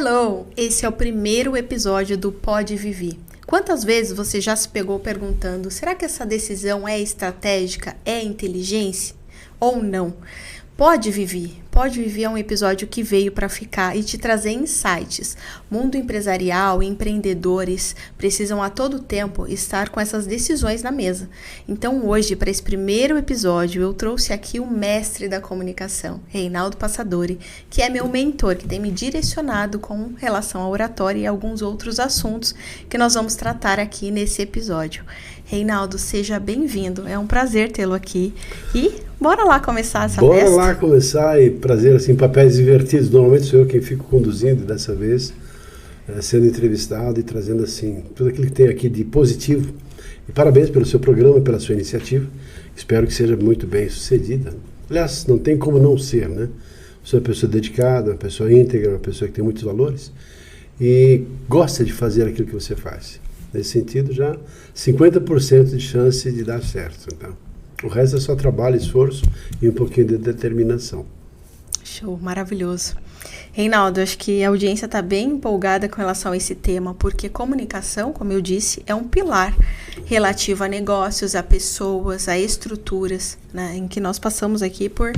Hello! Esse é o primeiro episódio do Pode Viver. Quantas vezes você já se pegou perguntando, será que essa decisão é estratégica, é inteligência ou não? Pode Viver é um episódio que veio para ficar e te trazer insights. Mundo empresarial e empreendedores precisam a todo tempo estar com essas decisões na mesa. Então hoje, para esse primeiro episódio, eu trouxe aqui o mestre da comunicação, Reinaldo Passadori, que é meu mentor, que tem me direcionado com relação à oratória e alguns outros assuntos que nós vamos tratar aqui nesse episódio. Reinaldo, seja bem-vindo. É um prazer tê-lo aqui. E bora lá começar essa festa? Bora lá começar, e prazer, assim, papéis invertidos. Normalmente sou eu quem fico conduzindo, dessa vez, sendo entrevistado e trazendo, assim, tudo aquilo que tem aqui de positivo. E parabéns pelo seu programa, pela sua iniciativa. Espero que seja muito bem sucedida. Aliás, não tem como não ser, né? Você é uma pessoa dedicada, uma pessoa íntegra, uma pessoa que tem muitos valores e gosta de fazer aquilo que você faz. Nesse sentido, já 50% de chance de dar certo. Então, o resto é só trabalho, esforço e um pouquinho de determinação. Show, maravilhoso. Reinaldo, acho que a audiência está bem empolgada com relação a esse tema, porque comunicação, como eu disse, é um pilar relativo a negócios, a pessoas, a estruturas, né, em que nós passamos aqui por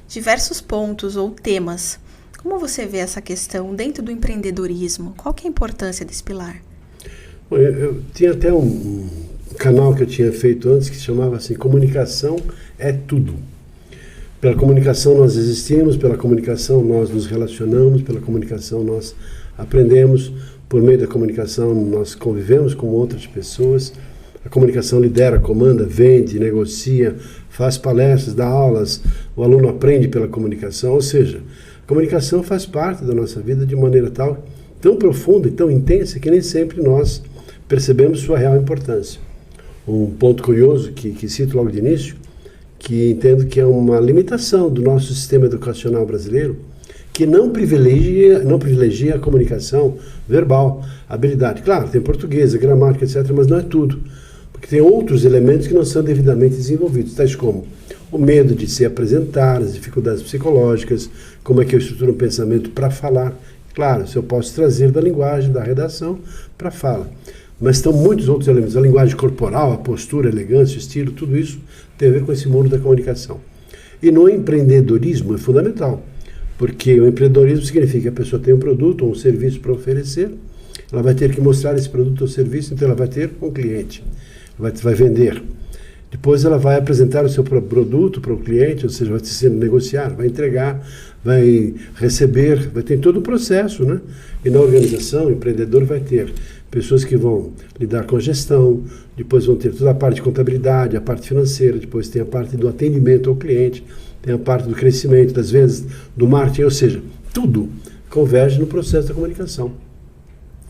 diversos pontos ou temas. Como você vê essa questão dentro do empreendedorismo? Qual que é a importância desse pilar? Eu tinha até um canal que eu tinha feito antes que se chamava assim, Comunicação é Tudo. Pela comunicação nós existimos, pela comunicação nós nos relacionamos, pela comunicação nós aprendemos, por meio da comunicação nós convivemos com outras pessoas, a comunicação lidera, comanda, vende, negocia, faz palestras, dá aulas, o aluno aprende pela comunicação, ou seja, a comunicação faz parte da nossa vida de maneira tão profunda e tão intensa que nem sempre nós percebemos sua real importância. Um ponto curioso que cito logo de início, que entendo que é uma limitação do nosso sistema educacional brasileiro, que não privilegia a comunicação verbal, a habilidade. Claro, tem português, gramática, etc., mas não é tudo, porque tem outros elementos que não são devidamente desenvolvidos, tais como o medo de se apresentar, as dificuldades psicológicas, como é que eu estruturo um pensamento para falar. Claro, se eu posso trazer da linguagem, da redação, para a fala. Mas estão muitos outros elementos. A linguagem corporal, a postura, a elegância, o estilo, tudo isso tem a ver com esse mundo da comunicação. E no empreendedorismo é fundamental, porque o empreendedorismo significa que a pessoa tem um produto ou um serviço para oferecer, ela vai ter que mostrar esse produto ou serviço, então ela vai ter um cliente, vai vender. Depois ela vai apresentar o seu produto para o cliente, ou seja, vai se negociar, vai entregar, vai receber, vai ter todo o processo, né? E na organização, o empreendedor vai ter pessoas que vão lidar com a gestão, depois vão ter toda a parte de contabilidade, a parte financeira, depois tem a parte do atendimento ao cliente, tem a parte do crescimento, das vendas, do marketing, ou seja, tudo converge no processo da comunicação.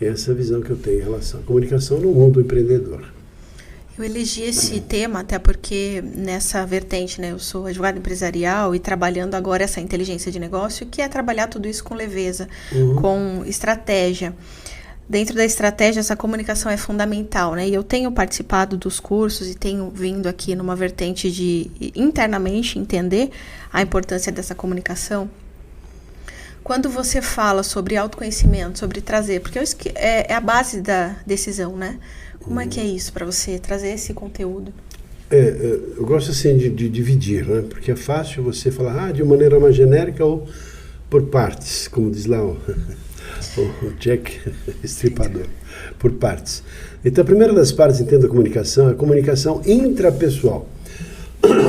Essa é a visão que eu tenho em relação à comunicação no mundo empreendedor. Eu elegi esse tema até porque nessa vertente, né, eu sou advogada empresarial e trabalhando agora essa inteligência de negócio, que é trabalhar tudo isso com leveza, com estratégia. Dentro da estratégia, essa comunicação é fundamental, né? E eu tenho participado dos cursos e tenho vindo aqui numa vertente de internamente entender a importância dessa comunicação. Quando você fala sobre autoconhecimento, sobre trazer, porque é a base da decisão, né? Como é que é isso para você, trazer esse conteúdo? Eu gosto assim de dividir, né? Porque é fácil você falar de maneira mais genérica ou por partes, como diz lá o Jack Estripador, por partes. Então a primeira das partes, entendo a comunicação, é a comunicação intrapessoal,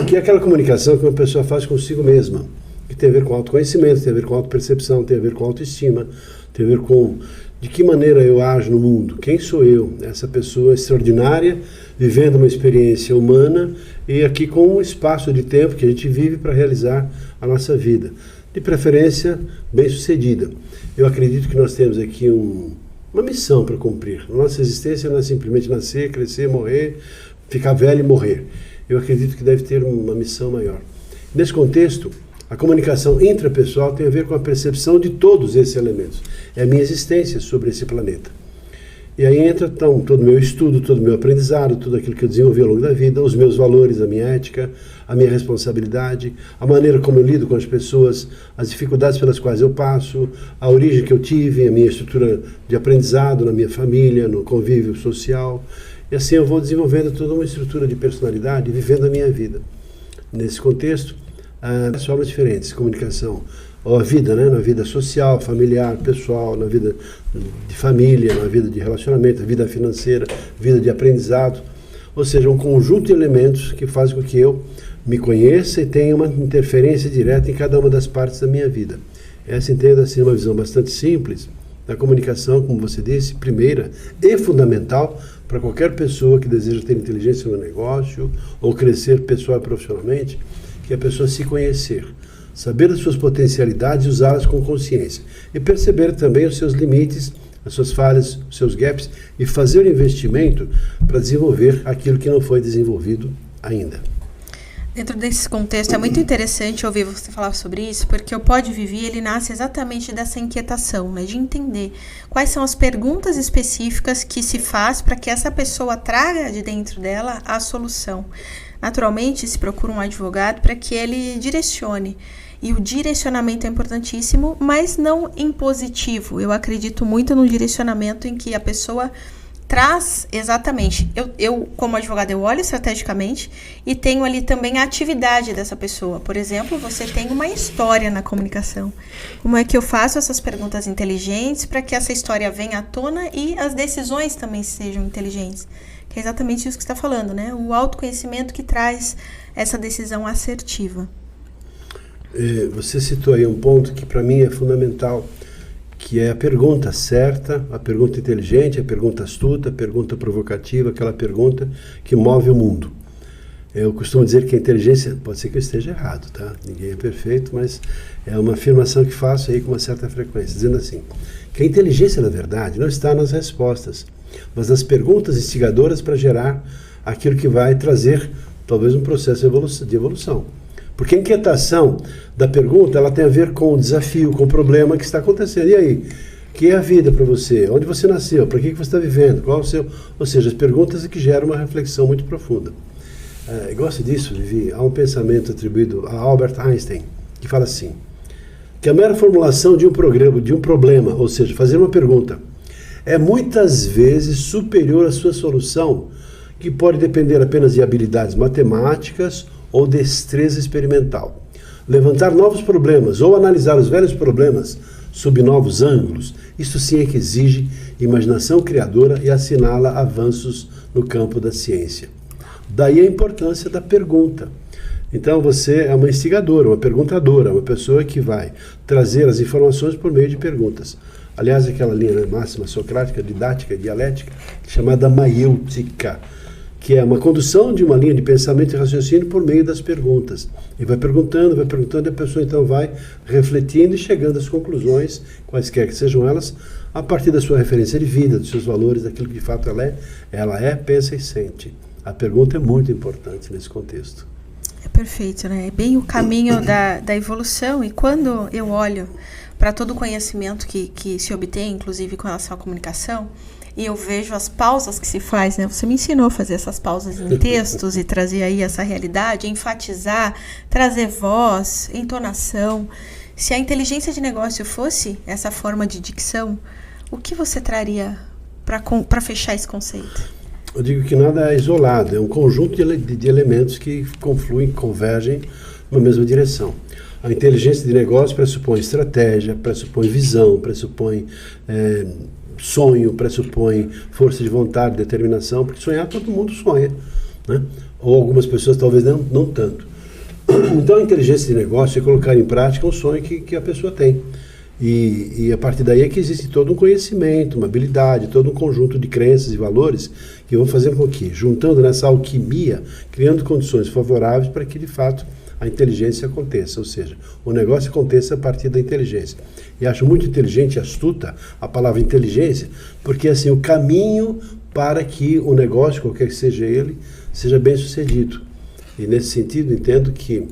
que é aquela comunicação que uma pessoa faz consigo mesma, que tem a ver com autoconhecimento, tem a ver com autopercepção, tem a ver com autoestima, tem a ver com de que maneira eu ajo no mundo, quem sou eu, essa pessoa extraordinária, vivendo uma experiência humana e aqui com um espaço de tempo que a gente vive para realizar a nossa vida, de preferência bem sucedida. Eu acredito que nós temos aqui uma missão para cumprir. A nossa existência não é simplesmente nascer, crescer, morrer, ficar velho e morrer. Eu acredito que deve ter uma missão maior. Nesse contexto, a comunicação intrapessoal tem a ver com a percepção de todos esses elementos. É a minha existência sobre esse planeta. E aí entra então todo o meu estudo, todo o meu aprendizado, tudo aquilo que eu desenvolvi ao longo da vida, os meus valores, a minha ética, a minha responsabilidade, a maneira como eu lido com as pessoas, as dificuldades pelas quais eu passo, a origem que eu tive, a minha estrutura de aprendizado na minha família, no convívio social. E assim eu vou desenvolvendo toda uma estrutura de personalidade, vivendo a minha vida. Nesse contexto, as formas diferentes, comunicação, ou a vida, né? Na vida social, familiar, pessoal, na vida de família, na vida de relacionamento, na vida financeira, vida de aprendizado. Ou seja, um conjunto de elementos que faz com que eu me conheça e tenha uma interferência direta em cada uma das partes da minha vida. Essa, entendo assim, uma visão bastante simples da comunicação, como você disse, primeira e fundamental para qualquer pessoa que deseja ter inteligência no negócio ou crescer pessoal e profissionalmente, que é a pessoa se conhecer. Saber as suas potencialidades e usá-las com consciência. E perceber também os seus limites, as suas falhas, os seus gaps e fazer o investimento para desenvolver aquilo que não foi desenvolvido ainda. Dentro desse contexto, é muito interessante ouvir você falar sobre isso, porque o Pode Viver, ele nasce exatamente dessa inquietação, né, de entender quais são as perguntas específicas que se faz para que essa pessoa traga de dentro dela a solução. Naturalmente, se procura um advogado para que ele direcione. E o direcionamento é importantíssimo, mas não impositivo. Eu acredito muito no direcionamento em que a pessoa traz exatamente. Eu como advogada, eu olho estrategicamente e tenho ali também a atividade dessa pessoa. Por exemplo, você tem uma história na comunicação. Como é que eu faço essas perguntas inteligentes para que essa história venha à tona e as decisões também sejam inteligentes? Que é exatamente isso que você está falando, né? O autoconhecimento que traz essa decisão assertiva. Você citou aí um ponto que para mim é fundamental, que é a pergunta certa, a pergunta inteligente, a pergunta astuta, a pergunta provocativa, aquela pergunta que move o mundo. Eu costumo dizer que a inteligência, pode ser que eu esteja errado, tá? Ninguém é perfeito, mas é uma afirmação que faço aí com uma certa frequência, dizendo assim, que a inteligência, na verdade, não está nas respostas, mas nas perguntas instigadoras para gerar aquilo que vai trazer, talvez, um processo de evolução. Porque a inquietação da pergunta, ela tem a ver com o desafio, com o problema que está acontecendo. E aí? O que é a vida para você? Onde você nasceu? Para que você está vivendo? Qual é o seu... Ou seja, as perguntas é que geram uma reflexão muito profunda. Gosto disso, Vivi. Há um pensamento atribuído a Albert Einstein, que fala assim, que a mera formulação de um problema, ou seja, fazer uma pergunta, é muitas vezes superior à sua solução, que pode depender apenas de habilidades matemáticas ou destreza experimental. Levantar novos problemas ou analisar os velhos problemas sob novos ângulos, isso sim é que exige imaginação criadora e assinala avanços no campo da ciência. Daí a importância da pergunta. Então você é uma instigadora, uma perguntadora, uma pessoa que vai trazer as informações por meio de perguntas. Aliás, aquela linha máxima socrática, didática, dialética, chamada maiêutica, que é uma condução de uma linha de pensamento e raciocínio por meio das perguntas. E vai perguntando, e a pessoa então vai refletindo e chegando às conclusões, quaisquer que sejam elas, a partir da sua referência de vida, dos seus valores, daquilo que de fato ela é, pensa e sente. A pergunta é muito importante nesse contexto. É perfeito, né? É bem o caminho da evolução. E quando eu olho para todo o conhecimento que se obtém, inclusive com relação à comunicação, e eu vejo as pausas que se faz, né? Você me ensinou a fazer essas pausas em textos e trazer aí essa realidade, enfatizar, trazer voz, entonação. Se a inteligência de negócio fosse essa forma de dicção, o que você traria para fechar esse conceito? Eu digo que nada é isolado, é um conjunto de elementos que confluem, convergem na mesma direção. A inteligência de negócio pressupõe estratégia, pressupõe visão, pressupõe sonho, pressupõe força de vontade, determinação, porque sonhar todo mundo sonha, né? Ou algumas pessoas talvez não tanto. Então a inteligência de negócio é colocar em prática um sonho que a pessoa tem. E a partir daí é que existe todo um conhecimento, uma habilidade, todo um conjunto de crenças e valores que vão fazer com que, juntando nessa alquimia, criando condições favoráveis para que de fato a inteligência aconteça, ou seja, o negócio aconteça a partir da inteligência. E acho muito inteligente e astuta a palavra inteligência, porque assim, o caminho para que o negócio, qualquer que seja ele, seja bem sucedido. E nesse sentido entendo que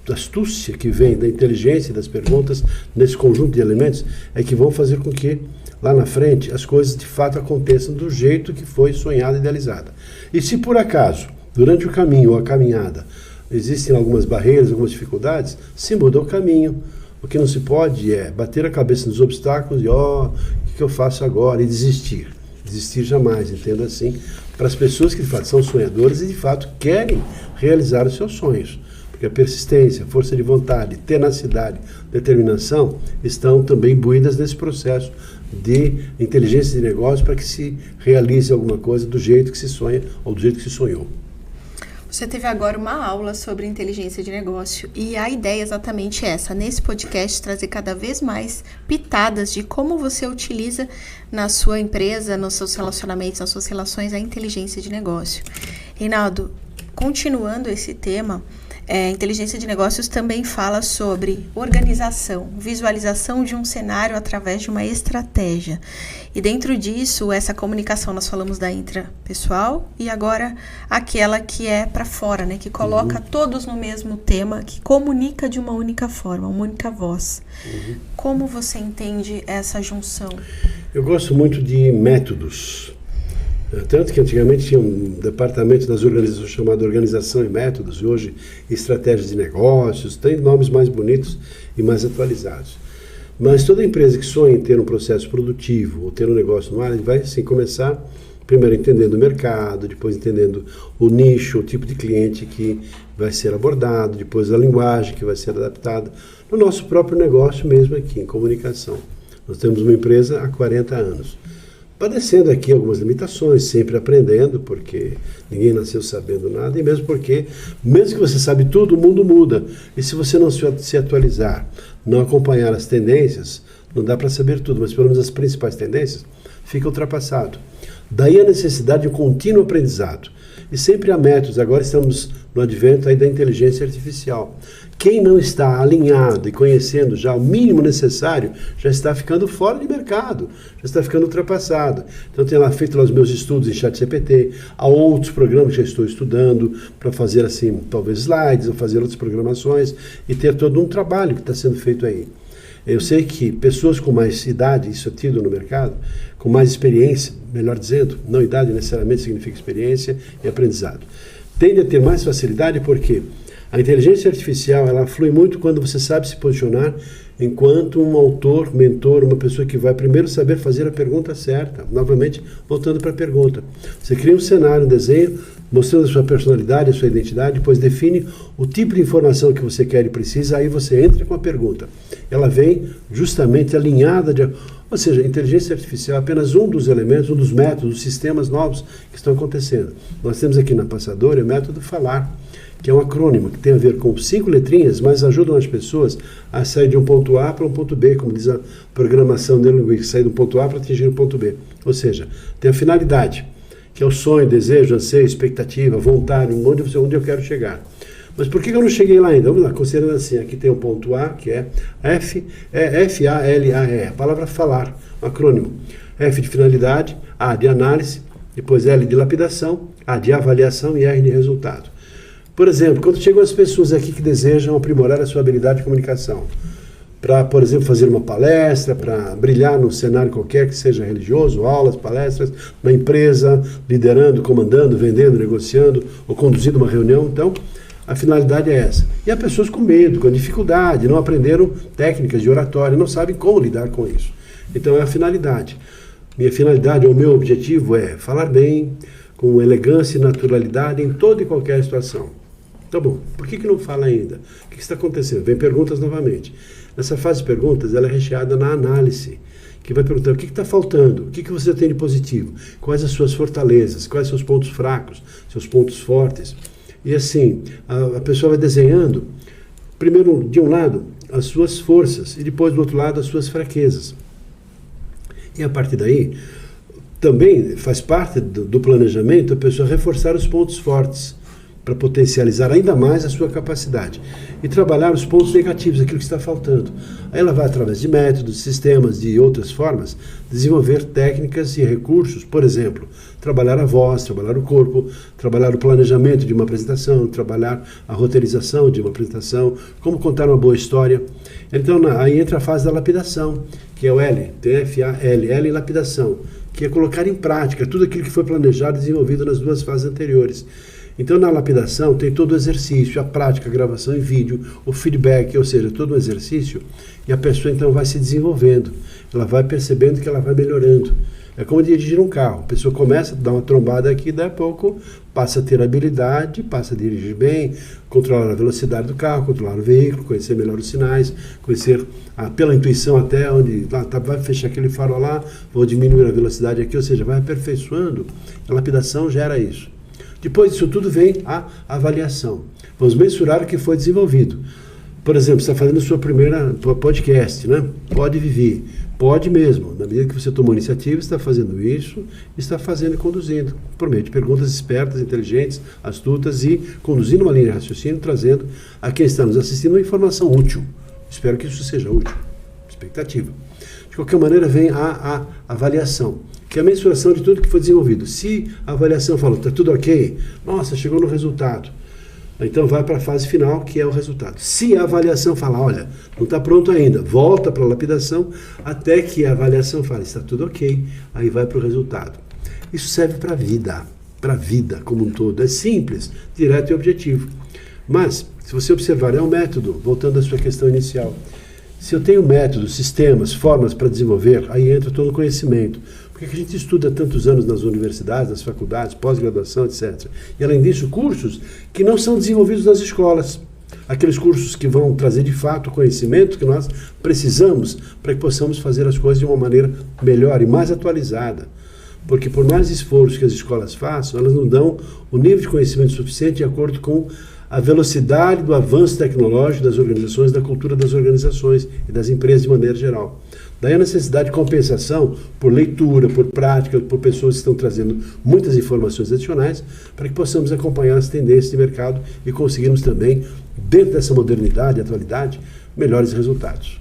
astúcia que vem da inteligência das perguntas, nesse conjunto de elementos, é que vão fazer com que, lá na frente, as coisas de fato aconteçam do jeito que foi sonhada e idealizada. E se por acaso, durante o caminho ou a caminhada, existem algumas barreiras, algumas dificuldades, se muda o caminho. O que não se pode é bater a cabeça nos obstáculos e, o que eu faço agora? E desistir. Desistir jamais, entendo assim, para as pessoas que de fato são sonhadoras e de fato querem realizar os seus sonhos. Porque a persistência, força de vontade, tenacidade, determinação estão também imbuídas nesse processo de inteligência de negócio para que se realize alguma coisa do jeito que se sonha ou do jeito que se sonhou. Você teve agora uma aula sobre inteligência de negócio e a ideia é exatamente essa, nesse podcast trazer cada vez mais pitadas de como você utiliza na sua empresa, nos seus relacionamentos, nas suas relações, a inteligência de negócio. Reinaldo, continuando esse tema, inteligência de negócios também fala sobre organização, visualização de um cenário através de uma estratégia. E dentro disso, essa comunicação, nós falamos da intrapessoal e agora aquela que é para fora, né? Que coloca todos no mesmo tema, que comunica de uma única forma, uma única voz. Como você entende essa junção? Eu gosto muito de métodos. Tanto que antigamente tinha um departamento das organizações chamado Organização e Métodos, e hoje Estratégias de Negócios, tem nomes mais bonitos e mais atualizados. Mas toda empresa que sonha em ter um processo produtivo ou ter um negócio no ar, vai assim começar primeiro entendendo o mercado, depois entendendo o nicho, o tipo de cliente que vai ser abordado, depois a linguagem que vai ser adaptada, no nosso próprio negócio mesmo aqui, em comunicação. Nós temos uma empresa há 40 anos. Padecendo aqui algumas limitações, sempre aprendendo, porque ninguém nasceu sabendo nada, e mesmo porque, mesmo que você sabe tudo, o mundo muda. E se você não se atualizar, não acompanhar as tendências, não dá para saber tudo, mas pelo menos as principais tendências, fica ultrapassado. Daí a necessidade de um contínuo aprendizado. E sempre há métodos, agora estamos no advento aí da inteligência artificial. Quem não está alinhado e conhecendo já o mínimo necessário, já está ficando fora de mercado, já está ficando ultrapassado. Então, eu tenho lá feito lá os meus estudos em ChatGPT, há outros programas que já estou estudando para fazer, assim, talvez slides, ou fazer outras programações e ter todo um trabalho que está sendo feito aí. Eu sei que pessoas com mais idade, isso é tido no mercado, com mais experiência, melhor dizendo, não idade necessariamente significa experiência e aprendizado, tende a ter mais facilidade porque a inteligência artificial, ela flui muito quando você sabe se posicionar enquanto um autor, mentor, uma pessoa que vai primeiro saber fazer a pergunta certa. Novamente, voltando para a pergunta. Você cria um cenário, um desenho, mostrando a sua personalidade, a sua identidade, depois define o tipo de informação que você quer e precisa, aí você entra com a pergunta. Ela vem justamente alinhada, ou seja, a inteligência artificial é apenas um dos elementos, um dos métodos, dos sistemas novos que estão acontecendo. Nós temos aqui na Passadora o método Falar, que é um acrônimo que tem a ver com 5 letrinhas, mas ajudam as pessoas a sair de um ponto A para um ponto B, como diz a programação neurolinguística, sair do ponto A para atingir o ponto B. Ou seja, tem a finalidade, que é o sonho, desejo, anseio, expectativa, vontade, onde eu quero chegar. Mas por que eu não cheguei lá ainda? Vamos lá, considerando assim, aqui tem o ponto A, que é F-A-L-A-E, a palavra falar, um acrônimo. F de finalidade, A de análise, depois L de lapidação, A de avaliação e R de resultado. Por exemplo, quando chegam as pessoas aqui que desejam aprimorar a sua habilidade de comunicação, para, por exemplo, fazer uma palestra, para brilhar num cenário qualquer que seja religioso, aulas, palestras, na empresa, liderando, comandando, vendendo, negociando ou conduzindo uma reunião, então a finalidade é essa. E há pessoas com medo, com dificuldade, não aprenderam técnicas de oratória, não sabem como lidar com isso. Então é a finalidade. Minha finalidade, ou meu objetivo é falar bem, com elegância e naturalidade em toda e qualquer situação. Tá bom, por que não fala ainda? O que está acontecendo? Vem perguntas novamente. Nessa fase de perguntas, ela é recheada na análise, que vai perguntar o que está faltando, o que você tem de positivo, quais as suas fortalezas, quais seus pontos fracos, seus pontos fortes. E assim, a pessoa vai desenhando, primeiro, de um lado, as suas forças, e depois, do outro lado, as suas fraquezas. E a partir daí, também faz parte do planejamento a pessoa reforçar os pontos fortes, para potencializar ainda mais a sua capacidade e trabalhar os pontos negativos, aquilo que está faltando. Aí ela vai, através de métodos, sistemas, de outras formas, desenvolver técnicas e recursos, por exemplo, trabalhar a voz, trabalhar o corpo, trabalhar o planejamento de uma apresentação, trabalhar a roteirização de uma apresentação, como contar uma boa história. Então, aí entra a fase da lapidação, que é o L, T-F-A-L, L em lapidação, que é colocar em prática tudo aquilo que foi planejado e desenvolvido nas duas fases anteriores. Então, na lapidação, tem todo o exercício, a prática, a gravação em vídeo, o feedback, ou seja, todo o exercício, e a pessoa, então, vai se desenvolvendo. Ela vai percebendo que ela vai melhorando. É como dirigir um carro. A pessoa começa a dar uma trombada aqui, daí a pouco passa a ter habilidade, passa a dirigir bem, controlar a velocidade do carro, controlar o veículo, conhecer melhor os sinais, conhecer pela intuição até onde vai fechar aquele farol lá, vou diminuir a velocidade aqui, ou seja, vai aperfeiçoando. A lapidação gera isso. Depois disso tudo vem a avaliação. Vamos mensurar o que foi desenvolvido. Por exemplo, você está fazendo a sua primeira podcast, né? Pode viver. Pode mesmo. Na medida que você tomou iniciativa, está fazendo isso, está fazendo e conduzindo. Por meio de perguntas espertas, inteligentes, astutas e conduzindo uma linha de raciocínio, trazendo a quem está nos assistindo uma informação útil. Espero que isso seja útil. Expectativa. De qualquer maneira, vem a avaliação, que é a mensuração de tudo que foi desenvolvido. Se a avaliação falou, está tudo ok, nossa, chegou no resultado. Então vai para a fase final, que é o resultado. Se a avaliação falar, olha, não está pronto ainda, volta para a lapidação, até que a avaliação fale, está tudo ok, aí vai para o resultado. Isso serve para a vida como um todo. É simples, direto e objetivo. Mas, se você observar, é um método, voltando à sua questão inicial. Se eu tenho métodos, sistemas, formas para desenvolver, aí entra todo o conhecimento. Porque a gente estuda tantos anos nas universidades, nas faculdades, pós-graduação, etc. E além disso, cursos que não são desenvolvidos nas escolas. Aqueles cursos que vão trazer de fato o conhecimento que nós precisamos para que possamos fazer as coisas de uma maneira melhor e mais atualizada. Porque por mais esforço que as escolas façam, elas não dão o nível de conhecimento suficiente de acordo com a velocidade do avanço tecnológico das organizações, da cultura das organizações e das empresas de maneira geral. Daí a necessidade de compensação por leitura, por prática, por pessoas que estão trazendo muitas informações adicionais para que possamos acompanhar as tendências de mercado e conseguirmos também, dentro dessa modernidade e atualidade, melhores resultados.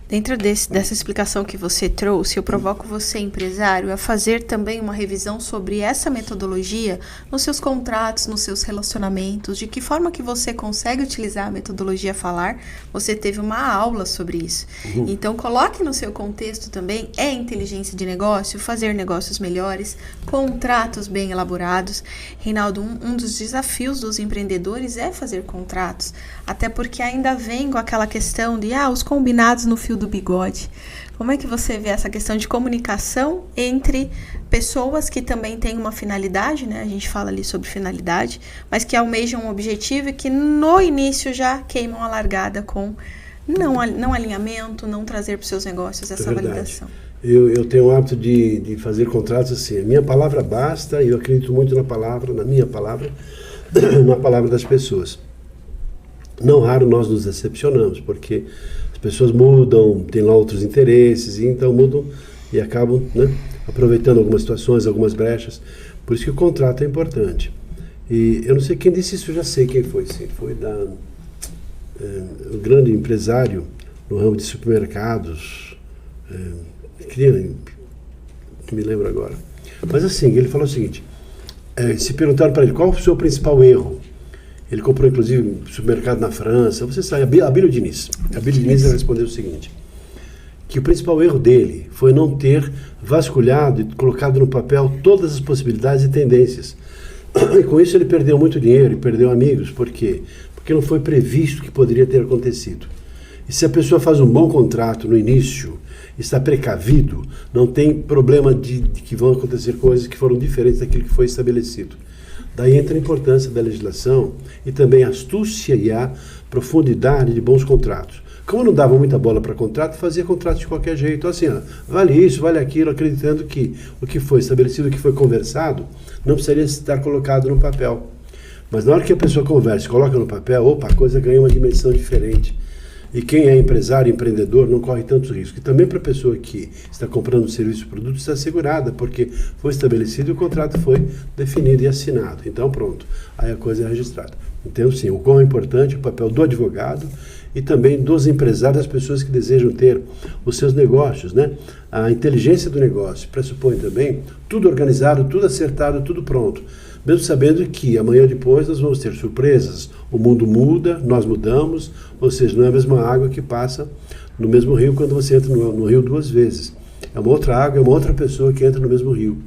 Dentro dessa explicação que você trouxe, eu provoco você, empresário, a fazer também uma revisão sobre essa metodologia nos seus contratos, nos seus relacionamentos, de que forma que você consegue utilizar a metodologia Falar. Você teve uma aula sobre isso. Então, coloque no seu contexto também, é inteligência de negócio, fazer negócios melhores, contratos bem elaborados. Reinaldo, um dos desafios dos empreendedores é fazer contratos, até porque ainda vem com aquela questão de, os combinados no fio do bigode. Como é que você vê essa questão de comunicação entre pessoas que também têm uma finalidade, né? A gente fala ali sobre finalidade, mas que almejam um objetivo e que no início já queimam a largada com não alinhamento, não trazer para os seus negócios essa validação. Eu tenho o hábito de fazer contratos assim, a minha palavra basta, e eu acredito muito na minha palavra, na palavra das pessoas. Não raro nós nos decepcionamos, porque as pessoas mudam, têm lá outros interesses, e então mudam e acabam, aproveitando algumas situações, algumas brechas. Por isso que o contrato é importante. E eu não sei quem disse isso, eu já sei quem foi. Sim, foi o grande empresário no ramo de supermercados, que me lembro agora. Mas assim, ele falou o seguinte, se perguntaram para ele, qual o seu principal erro? Ele comprou, inclusive, um supermercado na França. Você sabe, Abílio Diniz. Abílio Diniz respondeu o seguinte, que o principal erro dele foi não ter vasculhado e colocado no papel todas as possibilidades e tendências. E com isso ele perdeu muito dinheiro e perdeu amigos. Por quê? Porque não foi previsto que poderia ter acontecido. E se a pessoa faz um bom contrato no início, está precavido, não tem problema de que vão acontecer coisas que foram diferentes daquilo que foi estabelecido. Daí entra a importância da legislação e também a astúcia e a profundidade de bons contratos. Como não dava muita bola para contrato, fazia contrato de qualquer jeito. Então, assim, vale isso, vale aquilo, acreditando que o que foi estabelecido, o que foi conversado, não precisaria estar colocado no papel. Mas na hora que a pessoa conversa e coloca no papel, a coisa ganha uma dimensão diferente. E quem é empresário, empreendedor, não corre tantos riscos. E também para a pessoa que está comprando um serviço ou produto, está assegurada, porque foi estabelecido e o contrato foi definido e assinado. Então, pronto, aí a coisa é registrada. Então, sim, o quão é importante o papel do advogado e também dos empresários, das pessoas que desejam ter os seus negócios, né? A inteligência do negócio pressupõe também tudo organizado, tudo acertado, tudo pronto. Mesmo sabendo que amanhã ou depois nós vamos ter surpresas. O mundo muda, nós mudamos, ou seja, não é a mesma água que passa no mesmo rio quando você entra no rio 2 vezes. É uma outra água, é uma outra pessoa que entra no mesmo rio.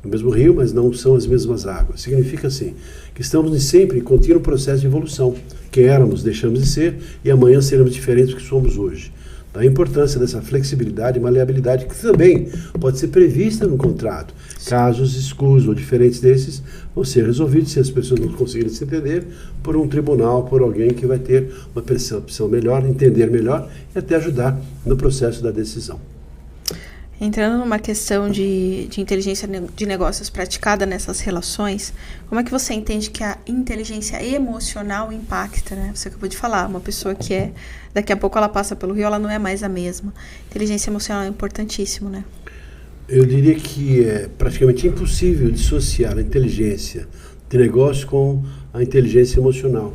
No mesmo rio, mas não são as mesmas águas. Significa assim, que estamos sempre em contínuo processo de evolução. Quem éramos, deixamos de ser, e amanhã seremos diferentes do que somos hoje. A importância dessa flexibilidade e maleabilidade, que também pode ser prevista no contrato. Casos escusos ou diferentes desses vão ser resolvidos, se as pessoas não conseguirem se entender, por um tribunal, por alguém que vai ter uma percepção melhor, entender melhor e até ajudar no processo da decisão. Entrando numa questão de inteligência de negócios praticada nessas relações, como é que você entende que a inteligência emocional impacta, né? Você acabou de falar, uma pessoa que daqui a pouco ela passa pelo rio, ela não é mais a mesma. Inteligência emocional é importantíssimo, né? Eu diria que é praticamente impossível dissociar a inteligência de negócio com a inteligência emocional.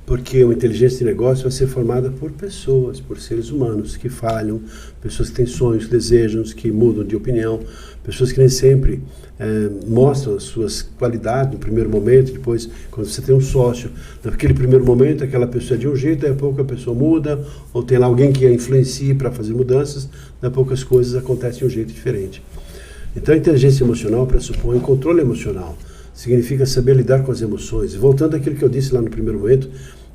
Porque uma inteligência de negócio vai ser formada por pessoas, por seres humanos que falham, pessoas que têm sonhos, desejos, que mudam de opinião, pessoas que nem sempre mostram as suas qualidades no primeiro momento, depois quando você tem um sócio, naquele primeiro momento aquela pessoa é de um jeito, daí a pouco a pessoa muda, ou tem lá alguém que a influencia para fazer mudanças, daí a pouco as coisas acontecem de um jeito diferente. Então a inteligência emocional pressupõe controle emocional. Significa saber lidar com as emoções. Voltando àquilo que eu disse lá no primeiro momento,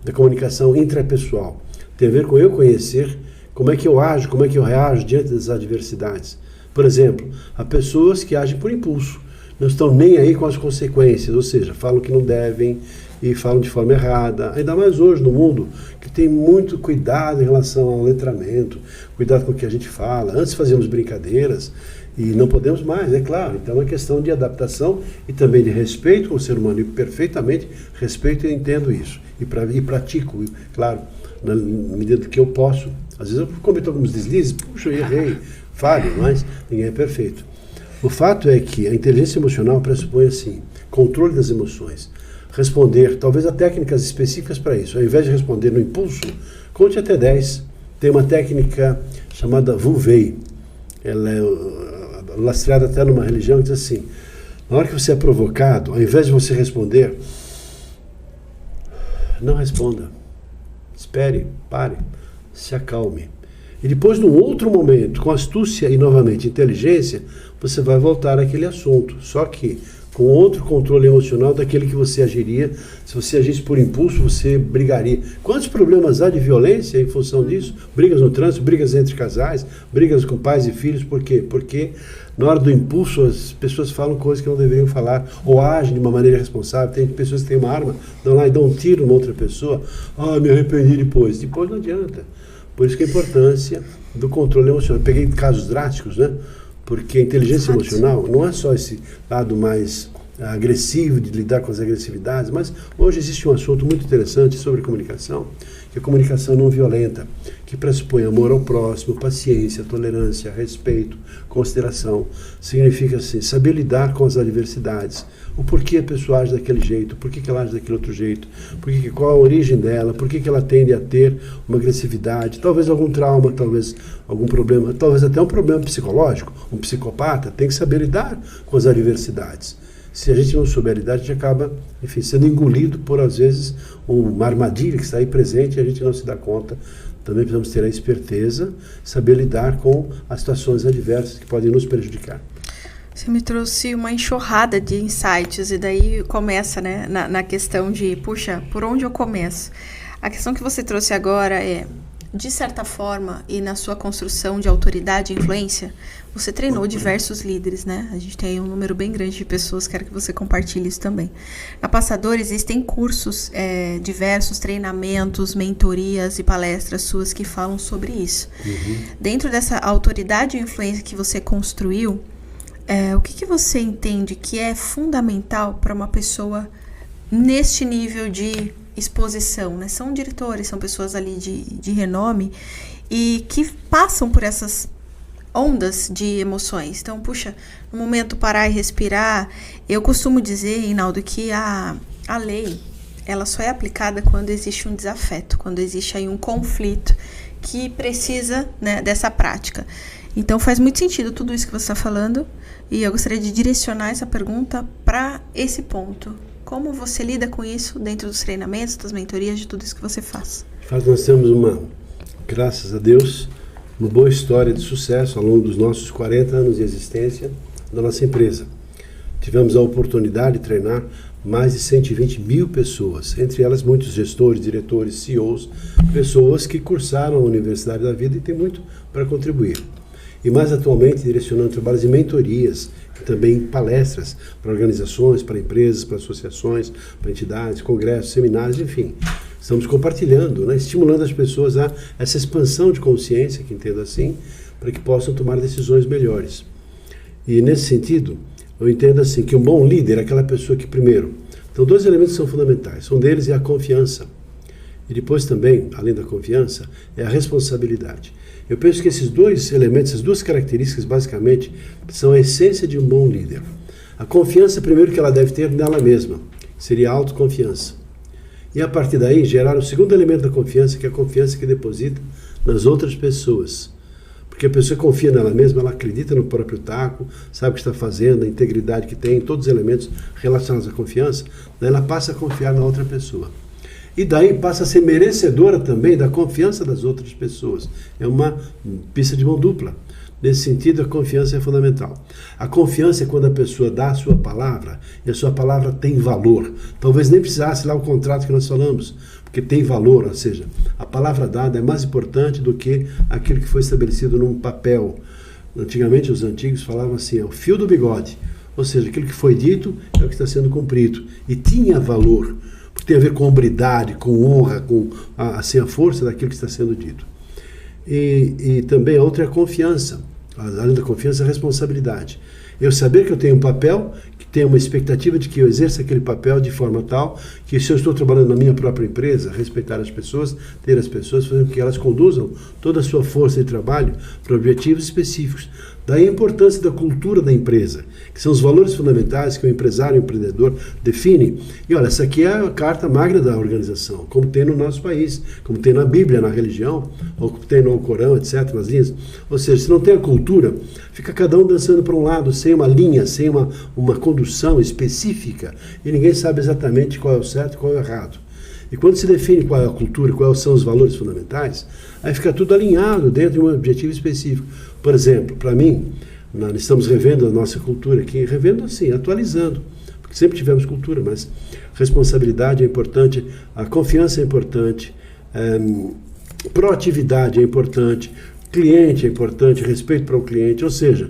da comunicação intrapessoal. Tem a ver com eu conhecer como é que eu ajo, como é que eu reajo diante das adversidades. Por exemplo, há pessoas que agem por impulso, não estão nem aí com as consequências, ou seja, falam que não devem e falam de forma errada. Ainda mais hoje no mundo, que tem muito cuidado em relação ao letramento, cuidado com o que a gente fala. Antes fazíamos brincadeiras, e não podemos mais, é claro. Então é uma questão de adaptação e também de respeito com o ser humano. E perfeitamente respeito e entendo isso. E pratico, claro, na medida que eu posso. Às vezes eu cometo alguns deslizes, puxa, eu errei, falho, mas ninguém é perfeito. O fato é que a inteligência emocional pressupõe assim, controle das emoções. Responder, talvez há técnicas específicas para isso. Ao invés de responder no impulso, conte até 10. Tem uma técnica chamada Wu Wei. Ela é lastreada até numa religião que diz assim, na hora que você é provocado, ao invés de você responder, não responda. Espere, pare, se acalme. E depois, num outro momento, com astúcia e novamente inteligência, você vai voltar àquele assunto. Só que com outro controle emocional daquele que você agiria. Se você agisse por impulso, você brigaria. Quantos problemas há de violência em função disso? Brigas no trânsito, brigas entre casais, brigas com pais e filhos. Por quê? Porque na hora do impulso as pessoas falam coisas que não deveriam falar ou agem de uma maneira irresponsável. Tem pessoas que têm uma arma, dão lá e dão um tiro numa outra pessoa. Ah, me arrependi depois. Depois não adianta. Por isso que a importância do controle emocional. Eu peguei casos drásticos, né? Porque a inteligência emocional não é só esse lado mais agressivo, de lidar com as agressividades, mas hoje existe um assunto muito interessante sobre comunicação, que é a comunicação não violenta, que pressupõe amor ao próximo, paciência, tolerância, respeito, consideração. Significa assim, saber lidar com as adversidades. O porquê a pessoa age daquele jeito, por que ela age daquele outro jeito, qual a origem dela, por que ela tende a ter uma agressividade, talvez algum trauma, talvez algum problema, talvez até um problema psicológico. Um psicopata tem que saber lidar com as adversidades. Se a gente não souber lidar, a gente acaba, enfim, sendo engolido por, às vezes, uma armadilha que está aí presente e a gente não se dá conta. Também precisamos ter a esperteza, saber lidar com as situações adversas que podem nos prejudicar. Você me trouxe uma enxurrada de insights e daí começa, né, na questão de, puxa, por onde eu começo? A questão que você trouxe agora é, de certa forma, e na sua construção de autoridade e influência, você treinou diversos líderes, né? A gente tem um número bem grande de pessoas, quero que você compartilhe isso também. Na Passador existem cursos diversos, treinamentos, mentorias e palestras suas que falam sobre isso. Dentro dessa autoridade e influência que você construiu, o que você entende que é fundamental para uma pessoa neste nível de exposição, né? São diretores, são pessoas ali de renome e que passam por essas ondas de emoções. Então, puxa, no momento parar e respirar, eu costumo dizer, Reinaldo, que a lei, ela só é aplicada quando existe um desafeto, quando existe aí um conflito que precisa, né, dessa prática. Então, faz muito sentido tudo isso que você está falando e eu gostaria de direcionar essa pergunta para esse ponto. Como você lida com isso dentro dos treinamentos, das mentorias, de tudo isso que você faz? Nós temos graças a Deus, uma boa história de sucesso ao longo dos nossos 40 anos de existência da nossa empresa. Tivemos a oportunidade de treinar mais de 120 mil pessoas, entre elas muitos gestores, diretores, CEOs, pessoas que cursaram a Universidade da Vida e têm muito para contribuir. E mais atualmente direcionando trabalhos de mentorias, e também palestras para organizações, para empresas, para associações, para entidades, congressos, seminários, enfim. Estamos compartilhando, né, estimulando as pessoas a essa expansão de consciência, que entendo assim, para que possam tomar decisões melhores. E nesse sentido, eu entendo assim que um bom líder é aquela pessoa que primeiro, então 2 elementos são fundamentais, um deles é a confiança. E depois também, além da confiança, é a responsabilidade. Eu penso que esses 2 elementos, essas 2 características, basicamente, são a essência de um bom líder. A confiança, primeiro, que ela deve ter nela mesma, seria a autoconfiança. E a partir daí, gerar o segundo elemento da confiança, que é a confiança que deposita nas outras pessoas. Porque a pessoa confia nela mesma, ela acredita no próprio taco, sabe o que está fazendo, a integridade que tem, todos os elementos relacionados à confiança, daí ela passa a confiar na outra pessoa. E daí passa a ser merecedora também da confiança das outras pessoas. É uma pista de mão dupla. Nesse sentido, a confiança é fundamental. A confiança é quando a pessoa dá a sua palavra e a sua palavra tem valor. Talvez nem precisasse lá o contrato que nós falamos, porque tem valor, ou seja, a palavra dada é mais importante do que aquilo que foi estabelecido num papel. Antigamente, os antigos falavam assim, é o fio do bigode, ou seja, aquilo que foi dito é o que está sendo cumprido. E tinha valor, porque tem a ver com hombridade, com honra, com a força daquilo que está sendo dito. E também a outra é a confiança. Além da confiança, a responsabilidade. Eu saber que eu tenho um papel, que tenho uma expectativa de que eu exerça aquele papel de forma tal que, se eu estou trabalhando na minha própria empresa, respeitar as pessoas, ter as pessoas, fazer com que elas conduzam toda a sua força de trabalho para objetivos específicos. Daí a importância da cultura da empresa, que são os valores fundamentais que o empresário e o empreendedor definem. E olha, essa aqui é a carta magna da organização, como tem no nosso país, como tem na Bíblia, na religião, ou como tem no Corão, etc., nas linhas. Ou seja, se não tem a cultura, fica cada um dançando para um lado, sem uma linha, sem uma condução específica, e ninguém sabe exatamente qual é o certo e qual é o errado. E quando se define qual é a cultura, quais são os valores fundamentais, aí fica tudo alinhado dentro de um objetivo específico. Por exemplo, para mim, nós estamos revendo a nossa cultura aqui, revendo assim, atualizando, porque sempre tivemos cultura, mas responsabilidade é importante, a confiança é importante, proatividade é importante, cliente é importante, respeito para o cliente, ou seja,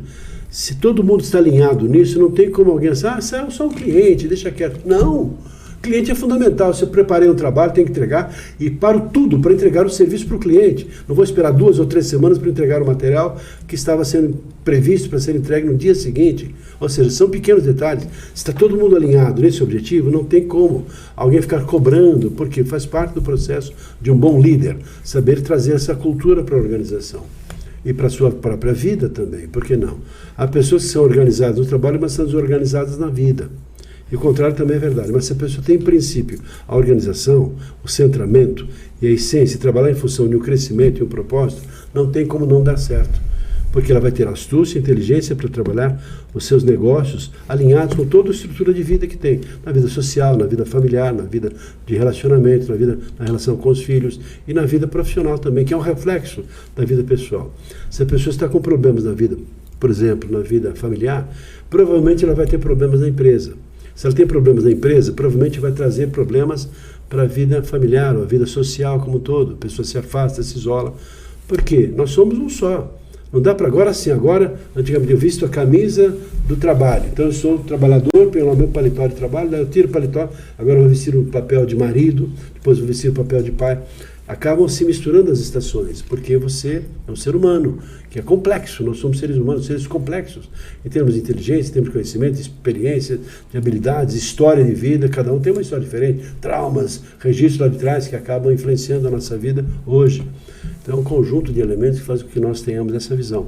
se todo mundo está alinhado nisso, não tem como alguém dizer, eu sou um cliente, deixa quieto. Não! Cliente é fundamental. Se eu preparei um trabalho, tenho que entregar e paro tudo para entregar o serviço para o cliente. Não vou esperar 2 ou 3 semanas para entregar o material que estava sendo previsto para ser entregue no dia seguinte. Ou seja, são pequenos detalhes. Se está todo mundo alinhado nesse objetivo, não tem como alguém ficar cobrando, porque faz parte do processo de um bom líder, saber trazer essa cultura para a organização. E para a sua própria vida também, por que não? Há pessoas que são organizadas no trabalho, mas são desorganizadas na vida. E o contrário também é verdade. Mas se a pessoa tem em princípio a organização, o centramento e a essência, trabalhar em função de um crescimento e um propósito, não tem como não dar certo. Porque ela vai ter astúcia e inteligência para trabalhar os seus negócios alinhados com toda a estrutura de vida que tem. Na vida social, na vida familiar, na vida de relacionamento, na relação com os filhos e na vida profissional também, que é um reflexo da vida pessoal. Se a pessoa está com problemas na vida, por exemplo, na vida familiar, provavelmente ela vai ter problemas na empresa. Se ela tem problemas na empresa, provavelmente vai trazer problemas para a vida familiar, ou a vida social como um todo. A pessoa se afasta, se isola. Por quê? Nós somos um só. Não dá para agora sim. Agora, antigamente, eu visto a camisa do trabalho. Então, eu sou trabalhador, pelo meu paletó de trabalho, daí eu tiro o paletó, agora eu vou vestir o papel de marido, depois vou vestir o papel de pai. acabam se misturando as estações, porque você é um ser humano, que é complexo, nós somos seres humanos, seres complexos, em termos de inteligência, em termos de conhecimento, de experiência, de habilidades, história de vida, cada um tem uma história diferente, traumas, registros lá de trás que acabam influenciando a nossa vida hoje. Então é um conjunto de elementos que faz com que nós tenhamos essa visão.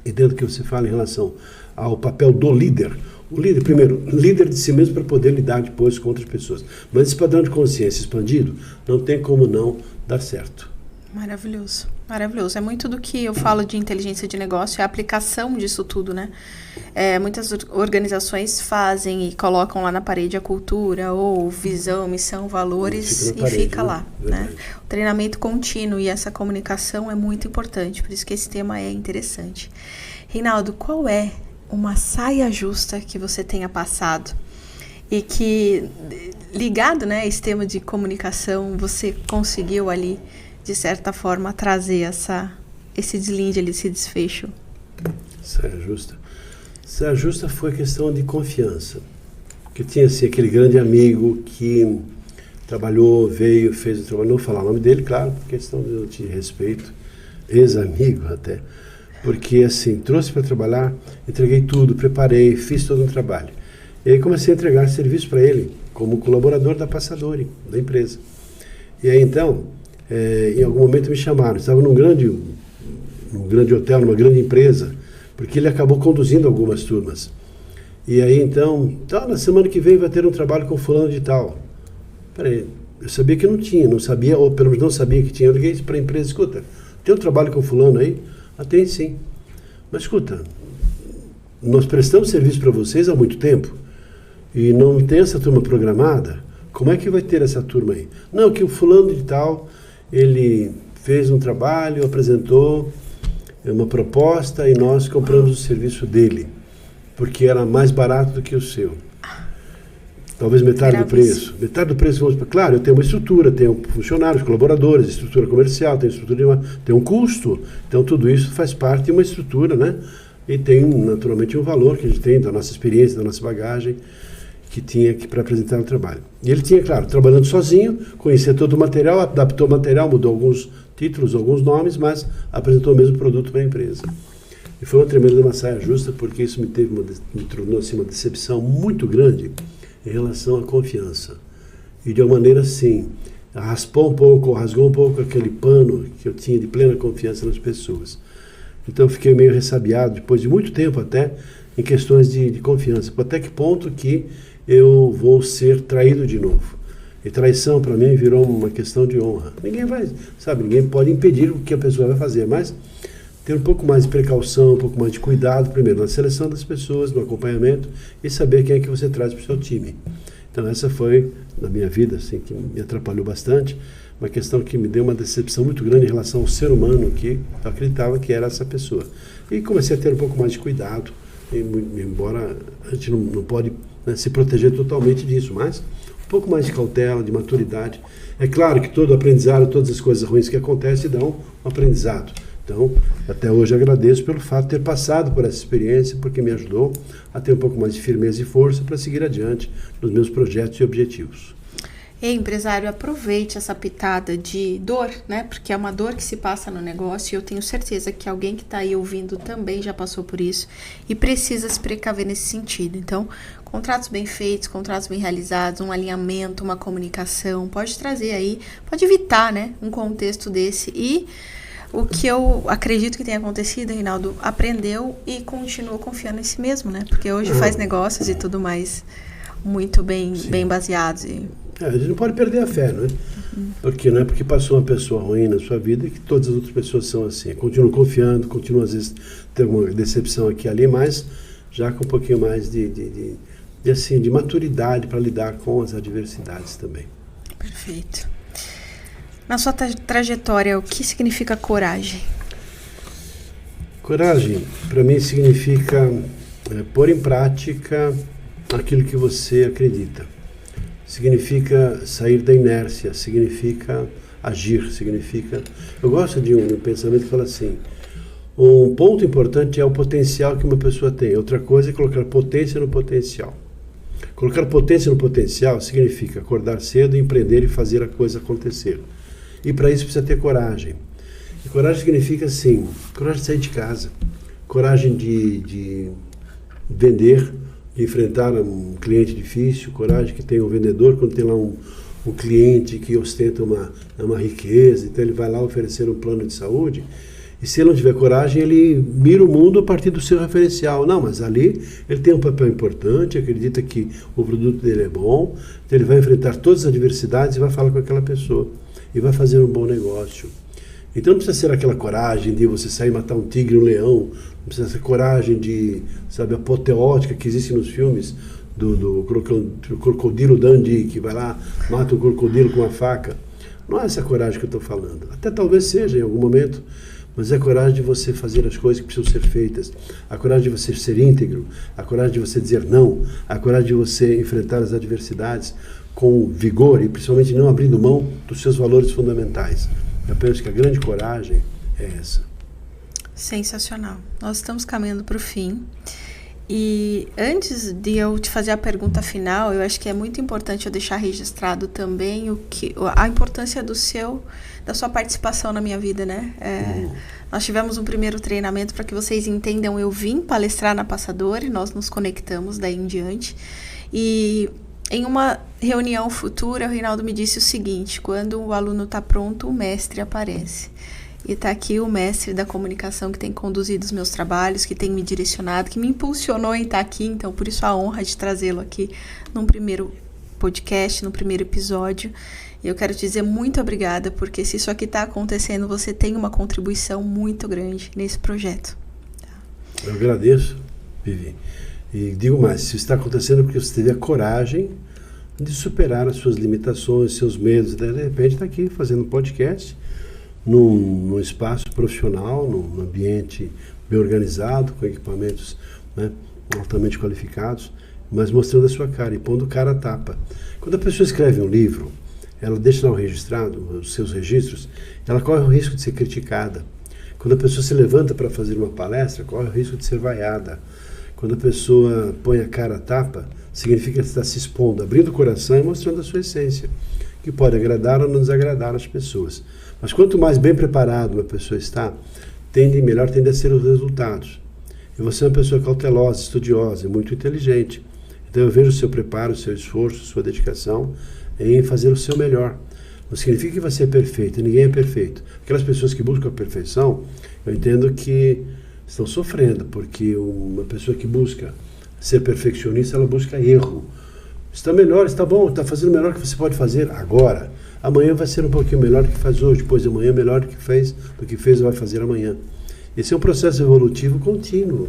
E dentro do que você fala em relação ao papel do líder, o líder, primeiro, líder de si mesmo para poder lidar depois com outras pessoas. Mas esse padrão de consciência expandido não tem como não dar certo. Maravilhoso, maravilhoso. É muito do que eu falo de inteligência de negócio, é a aplicação disso tudo, né? Muitas organizações fazem e colocam lá na parede a cultura, ou visão, missão, valores, fica lá. Né? O treinamento contínuo e essa comunicação é muito importante, por isso que esse tema é interessante. Reinaldo, qual é uma saia justa que você tenha passado e que, ligado, né, a esse tema de comunicação, você conseguiu ali, de certa forma, trazer esse deslinde ali, esse desfecho? Saia justa? Saia justa foi questão de confiança. Porque tinha assim, aquele grande amigo que trabalhou, veio, fez o trabalho, não vou falar o nome dele, claro, por questão de respeito, ex-amigo até. Porque, assim, trouxe para trabalhar, entreguei tudo, preparei, fiz todo um trabalho. E aí comecei a entregar serviço para ele, como colaborador da Passadori, da empresa. E aí, então, em algum momento me chamaram. Estava num grande hotel, numa grande empresa, porque ele acabou conduzindo algumas turmas. E aí, então, na semana que vem vai ter um trabalho com fulano de tal. Peraí, eu sabia que não tinha, não sabia, ou pelo menos não sabia que tinha. Eu liguei para a empresa, escuta, tem um trabalho com fulano aí? Tem sim. Mas escuta, nós prestamos serviço para vocês há muito tempo e não tem essa turma programada. Como é que vai ter essa turma aí? Não, que o fulano de tal, ele fez um trabalho, apresentou uma proposta e nós compramos o serviço dele, porque era mais barato do que o seu. Talvez metade do preço. Metade do preço, claro, eu tenho uma estrutura, tenho funcionários, colaboradores, estrutura comercial, tem um custo. Então tudo isso faz parte de uma estrutura, né? E tem naturalmente um valor que a gente tem da nossa experiência, da nossa bagagem, que tinha para apresentar no trabalho. E ele tinha, claro, trabalhando sozinho, conhecia todo o material, adaptou o material, mudou alguns títulos, alguns nomes, mas apresentou o mesmo produto para a empresa. E foi uma tremenda saia justa, porque isso me tornou assim, uma decepção muito grande em relação à confiança. E de uma maneira assim, rasgou um pouco aquele pano que eu tinha de plena confiança nas pessoas. Então eu fiquei meio ressabiado, depois de muito tempo até, em questões de confiança. Até que ponto que eu vou ser traído de novo. E traição para mim virou uma questão de honra. Ninguém pode impedir o que a pessoa vai fazer, mas ter um pouco mais de precaução, um pouco mais de cuidado, primeiro na seleção das pessoas, no acompanhamento, e saber quem é que você traz para o seu time. Então essa foi, na minha vida, assim, que me atrapalhou bastante, uma questão que me deu uma decepção muito grande em relação ao ser humano que eu acreditava que era essa pessoa. E comecei a ter um pouco mais de cuidado, embora a gente não pode, né, se proteger totalmente disso, mas um pouco mais de cautela, de maturidade. É claro que todo aprendizado, todas as coisas ruins que acontecem dão um aprendizado. Então, até hoje agradeço pelo fato de ter passado por essa experiência, porque me ajudou a ter um pouco mais de firmeza e força para seguir adiante nos meus projetos e objetivos. Ei, empresário, aproveite essa pitada de dor, né? Porque é uma dor que se passa no negócio e eu tenho certeza que alguém que está aí ouvindo também já passou por isso e precisa se precaver nesse sentido. Então, contratos bem feitos, contratos bem realizados, um alinhamento, uma comunicação, pode trazer aí, pode evitar, né, um contexto desse. E o que eu acredito que tenha acontecido, Reinaldo, aprendeu e continua confiando em si mesmo, né? Porque hoje faz negócios e tudo mais muito bem baseados. A gente não pode perder a fé, né? Porque não é porque passou uma pessoa ruim na sua vida que todas as outras pessoas são assim. Continuo confiando, continuo às vezes tendo uma decepção aqui e ali, mas já com um pouquinho mais de maturidade para lidar com as adversidades também. Perfeito. Na sua trajetória, o que significa coragem? Coragem, para mim, significa pôr em prática aquilo que você acredita. Significa sair da inércia, significa agir, significa... Eu gosto de um pensamento que fala assim, um ponto importante é o potencial que uma pessoa tem, outra coisa é colocar potência no potencial. Colocar potência no potencial significa acordar cedo, empreender e fazer a coisa acontecer. E para isso precisa ter coragem. E coragem significa, assim, coragem de sair de casa, coragem de vender, de enfrentar um cliente difícil, coragem que tem um vendedor quando tem lá um cliente que ostenta uma riqueza, então ele vai lá oferecer um plano de saúde, e se ele não tiver coragem, ele mira o mundo a partir do seu referencial. Não, mas ali ele tem um papel importante, acredita que o produto dele é bom, então ele vai enfrentar todas as adversidades e vai falar com aquela pessoa, e vai fazer um bom negócio. Então não precisa ser aquela coragem de você sair e matar um tigre, um leão, não precisa ser coragem de, sabe, apoteótica que existe nos filmes do crocodilo Dundee, que vai lá, mata um crocodilo com uma faca. Não é essa coragem que eu estou falando. Até talvez seja em algum momento, mas é a coragem de você fazer as coisas que precisam ser feitas, a coragem de você ser íntegro, a coragem de você dizer não, a coragem de você enfrentar as adversidades com vigor e principalmente não abrindo mão dos seus valores fundamentais. Eu penso que a grande coragem é essa. Sensacional. Nós estamos caminhando para o fim. E antes de eu te fazer a pergunta final, eu acho que é muito importante eu deixar registrado também a importância da sua participação na minha vida, né? Nós tivemos um primeiro treinamento para que vocês entendam. Eu vim palestrar na Passador e nós nos conectamos daí em diante. E em uma reunião futura, o Reinaldo me disse o seguinte: quando o aluno está pronto, o mestre aparece. E está aqui o mestre da comunicação que tem conduzido os meus trabalhos, que tem me direcionado, que me impulsionou em estar aqui. Então, por isso a honra de trazê-lo aqui num primeiro podcast, no primeiro episódio. E eu quero te dizer muito obrigada, porque se isso aqui está acontecendo, você tem uma contribuição muito grande nesse projeto. Eu agradeço, Vivi. E digo mais, isso está acontecendo porque você teve a coragem de superar as suas limitações, seus medos. De repente está aqui fazendo um podcast, num espaço profissional, num ambiente bem organizado, com equipamentos, né, altamente qualificados, mas mostrando a sua cara e pondo cara a tapa. Quando a pessoa escreve um livro, ela deixa lá registrado, os seus registros, ela corre o risco de ser criticada. Quando a pessoa se levanta para fazer uma palestra, corre o risco de ser vaiada. Quando a pessoa põe a cara a tapa, significa que está se expondo, abrindo o coração e mostrando a sua essência, que pode agradar ou não desagradar as pessoas. Mas quanto mais bem preparado uma pessoa está, melhor tende a ser os resultados. E você é uma pessoa cautelosa, estudiosa, muito inteligente. Então eu vejo o seu preparo, o seu esforço, sua dedicação em fazer o seu melhor. Não significa que você é perfeito, ninguém é perfeito. Aquelas pessoas que buscam a perfeição, eu entendo que estão sofrendo, porque uma pessoa que busca ser perfeccionista, ela busca erro. Está melhor, está bom, está fazendo o melhor que você pode fazer agora. Amanhã vai ser um pouquinho melhor do que faz hoje, depois de amanhã melhor do que fez vai fazer amanhã. Esse é um processo evolutivo contínuo.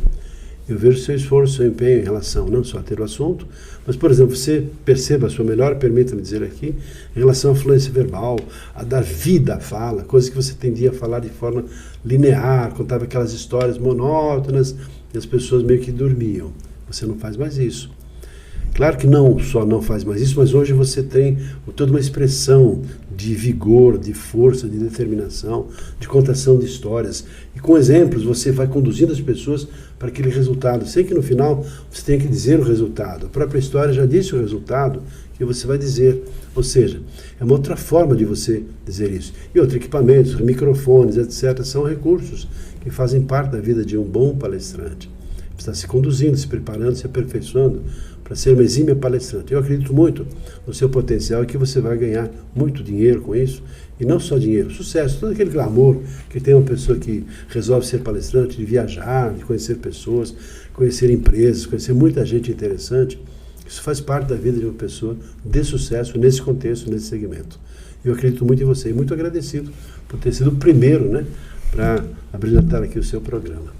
Eu vejo seu esforço, seu empenho em relação não só a ter o assunto, mas, por exemplo, você perceba a sua melhor, permita-me dizer aqui, em relação à fluência verbal, a dar vida à fala, coisas que você tendia a falar de forma linear, contava aquelas histórias monótonas e as pessoas meio que dormiam. Você não faz mais isso. Claro que não só não faz mais isso, mas hoje você tem toda uma expressão de vigor, de força, de determinação, de contação de histórias. E com exemplos você vai conduzindo as pessoas para aquele resultado. Sei que no final você tem que dizer o resultado. A própria história já disse o resultado que você vai dizer. Ou seja, é uma outra forma de você dizer isso. E outros equipamentos, microfones, etc., são recursos que fazem parte da vida de um bom palestrante. Está se conduzindo, se preparando, se aperfeiçoando para ser uma exímia palestrante. Eu acredito muito no seu potencial e que você vai ganhar muito dinheiro com isso, e não só dinheiro, sucesso, todo aquele glamour que tem uma pessoa que resolve ser palestrante, de viajar, de conhecer pessoas, conhecer empresas, conhecer muita gente interessante. Isso faz parte da vida de uma pessoa de sucesso nesse contexto, nesse segmento. Eu acredito muito em você e muito agradecido por ter sido o primeiro, né, para apresentar aqui o seu programa.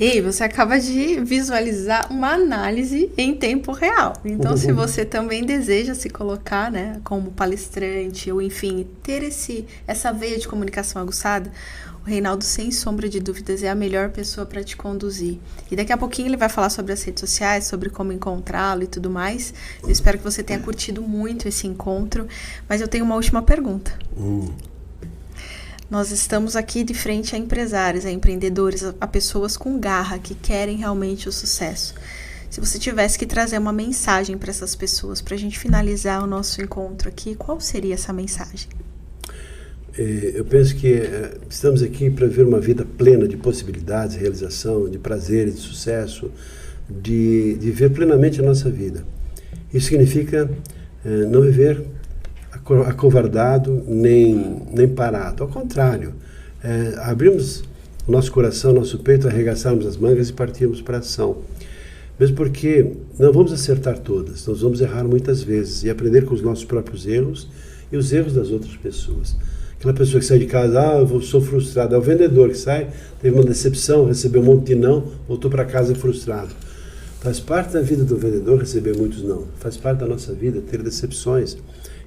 E você acaba de visualizar uma análise em tempo real. Então, se você também deseja se colocar, né, como palestrante ou, enfim, ter essa veia de comunicação aguçada, o Reinaldo, sem sombra de dúvidas, é a melhor pessoa para te conduzir. E daqui a pouquinho ele vai falar sobre as redes sociais, sobre como encontrá-lo e tudo mais. Eu espero que você tenha curtido muito esse encontro. Mas eu tenho uma última pergunta. Nós estamos aqui de frente a empresários, a empreendedores, a pessoas com garra, que querem realmente o sucesso. Se você tivesse que trazer uma mensagem para essas pessoas, para a gente finalizar o nosso encontro aqui, qual seria essa mensagem? Eu penso que estamos aqui para viver uma vida plena de possibilidades, realização, de prazeres, de sucesso, de viver plenamente a nossa vida. Isso significa não viver acovardado nem parado. Ao contrário, abrirmos o nosso coração, nosso peito, arregaçarmos as mangas e partirmos para a ação. Mesmo porque não vamos acertar todas, nós vamos errar muitas vezes e aprender com os nossos próprios erros e os erros das outras pessoas. Aquela pessoa que sai de casa, eu sou frustrado. É o vendedor que sai, teve uma decepção, recebeu um monte de não, voltou para casa frustrado. Faz parte da vida do vendedor receber muitos não. Faz parte da nossa vida ter decepções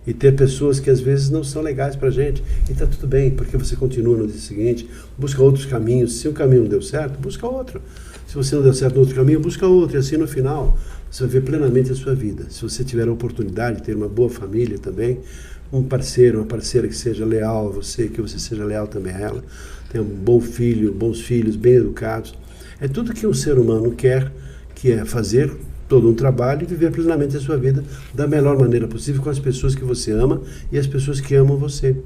e ter pessoas que às vezes não são legais para a gente. E está tudo bem, porque você continua no dia seguinte, busca outros caminhos. Se um caminho não deu certo, busca outro. Se você não deu certo no outro caminho, busca outro. E assim no final, você vai ver plenamente a sua vida. Se você tiver a oportunidade de ter uma boa família também, um parceiro, uma parceira que seja leal a você, que você seja leal também a ela, tenha um bom filho, bons filhos, bem educados. É tudo que um ser humano quer, que é fazer todo um trabalho e viver plenamente a sua vida da melhor maneira possível com as pessoas que você ama e as pessoas que amam você.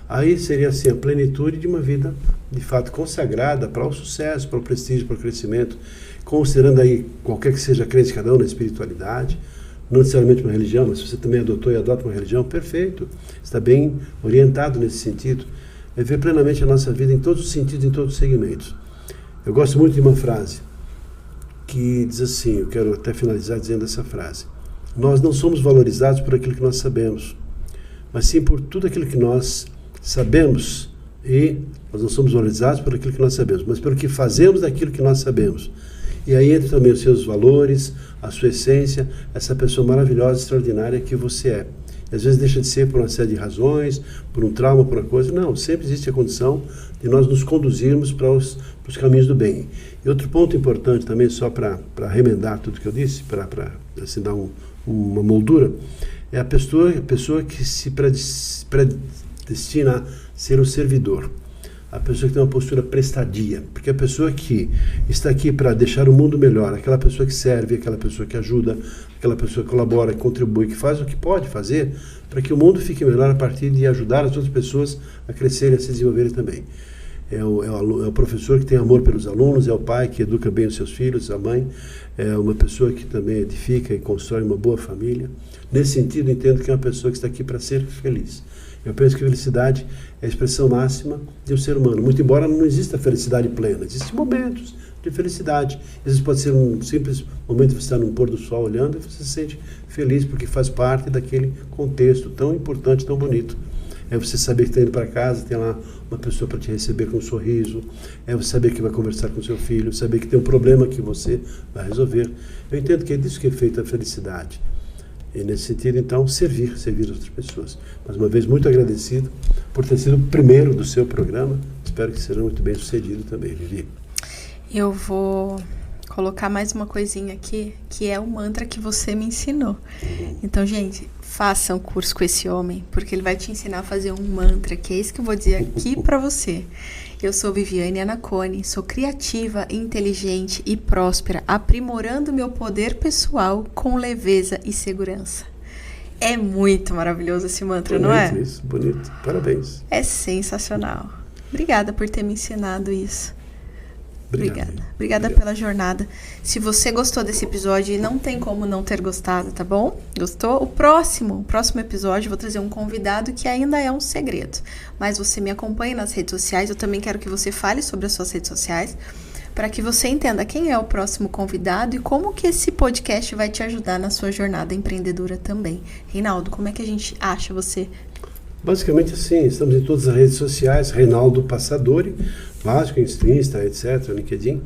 Aí seria assim a plenitude de uma vida de fato consagrada para o sucesso, para o prestígio, para o crescimento, considerando aí qualquer que seja a crença de cada um na espiritualidade, não necessariamente uma religião, mas se você também adotou e adota uma religião, perfeito, está bem orientado nesse sentido. É ver plenamente a nossa vida em todos os sentidos, em todos os segmentos. Eu gosto muito de uma frase que diz assim, eu quero até finalizar dizendo essa frase: nós não somos valorizados por aquilo que nós sabemos, mas sim por tudo aquilo que nós sabemos, e nós não somos valorizados por aquilo que nós sabemos, mas pelo que fazemos daquilo que nós sabemos. E aí entra também os seus valores, a sua essência, essa pessoa maravilhosa, extraordinária que você é. E às vezes deixa de ser por uma série de razões, por um trauma, por uma coisa. Não, sempre existe a condição de nós nos conduzirmos para os caminhos do bem. E outro ponto importante também, só para remendar tudo que eu disse, para assim, dar uma moldura, é a pessoa que se predestina a ser um servidor. A pessoa que tem uma postura prestadia, porque a pessoa que está aqui para deixar o mundo melhor, aquela pessoa que serve, aquela pessoa que ajuda, aquela pessoa que colabora, que contribui, que faz o que pode fazer para que o mundo fique melhor a partir de ajudar as outras pessoas a crescerem, a se desenvolverem também. É o professor que tem amor pelos alunos, é o pai que educa bem os seus filhos, a mãe, é uma pessoa que também edifica e constrói uma boa família. Nesse sentido, entendo que é uma pessoa que está aqui para ser feliz. Eu penso que a felicidade é a expressão máxima de um ser humano. Muito embora não exista felicidade plena, existem momentos de felicidade. Às vezes pode ser um simples momento de você estar num pôr do sol olhando e você se sente feliz porque faz parte daquele contexto tão importante, tão bonito. É você saber que está indo para casa, tem lá uma pessoa para te receber com um sorriso, é você saber que vai conversar com seu filho, saber que tem um problema que você vai resolver. Eu entendo que é disso que é feita a felicidade. E nesse sentido, então, servir as outras pessoas. Mais uma vez, muito agradecido por ter sido o primeiro do seu programa. Espero que seja muito bem sucedido também, Vivi. Eu vou colocar mais uma coisinha aqui, que é o mantra que você me ensinou. Então, gente, façam curso com esse homem, porque ele vai te ensinar a fazer um mantra, que é isso que eu vou dizer aqui para você. Eu sou Viviane Anacone, sou criativa, inteligente e próspera, aprimorando meu poder pessoal com leveza e segurança. É muito maravilhoso esse mantra, bonito, não é? Isso, bonito. Parabéns. É sensacional. Obrigada por ter me ensinado isso. Obrigada pela jornada. Se você gostou desse episódio, não tem como não ter gostado, tá bom? Gostou? O próximo episódio, eu vou trazer um convidado que ainda é um segredo. Mas você me acompanha nas redes sociais. Eu também quero que você fale sobre as suas redes sociais, para que você entenda quem é o próximo convidado e como que esse podcast vai te ajudar na sua jornada empreendedora também. Reinaldo, como é que a gente acha você? Basicamente assim, estamos em todas as redes sociais, Reinaldo Passadori, básico, Insta, etc., LinkedIn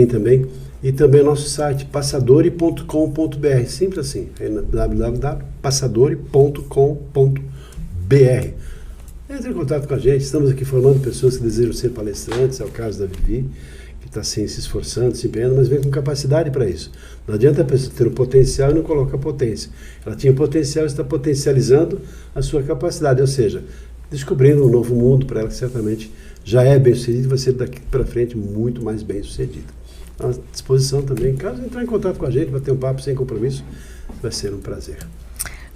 também, e também nosso site, passadori.com.br, simples assim, www.passadori.com.br. Entre em contato com a gente, estamos aqui formando pessoas que desejam ser palestrantes, é o caso da Vivi, que está assim, se esforçando, se empenhando, mas vem com capacidade para isso. Não adianta a pessoa ter o potencial e não coloca potência. Ela tinha potencial e está potencializando a sua capacidade, ou seja, descobrindo um novo mundo para ela que certamente já é bem sucedido e vai ser daqui para frente muito mais bem sucedido. À disposição também, caso entrar em contato com a gente, bater um papo sem compromisso, vai ser um prazer.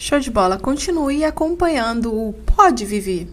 Show de bola. Continue acompanhando o Pode Viver.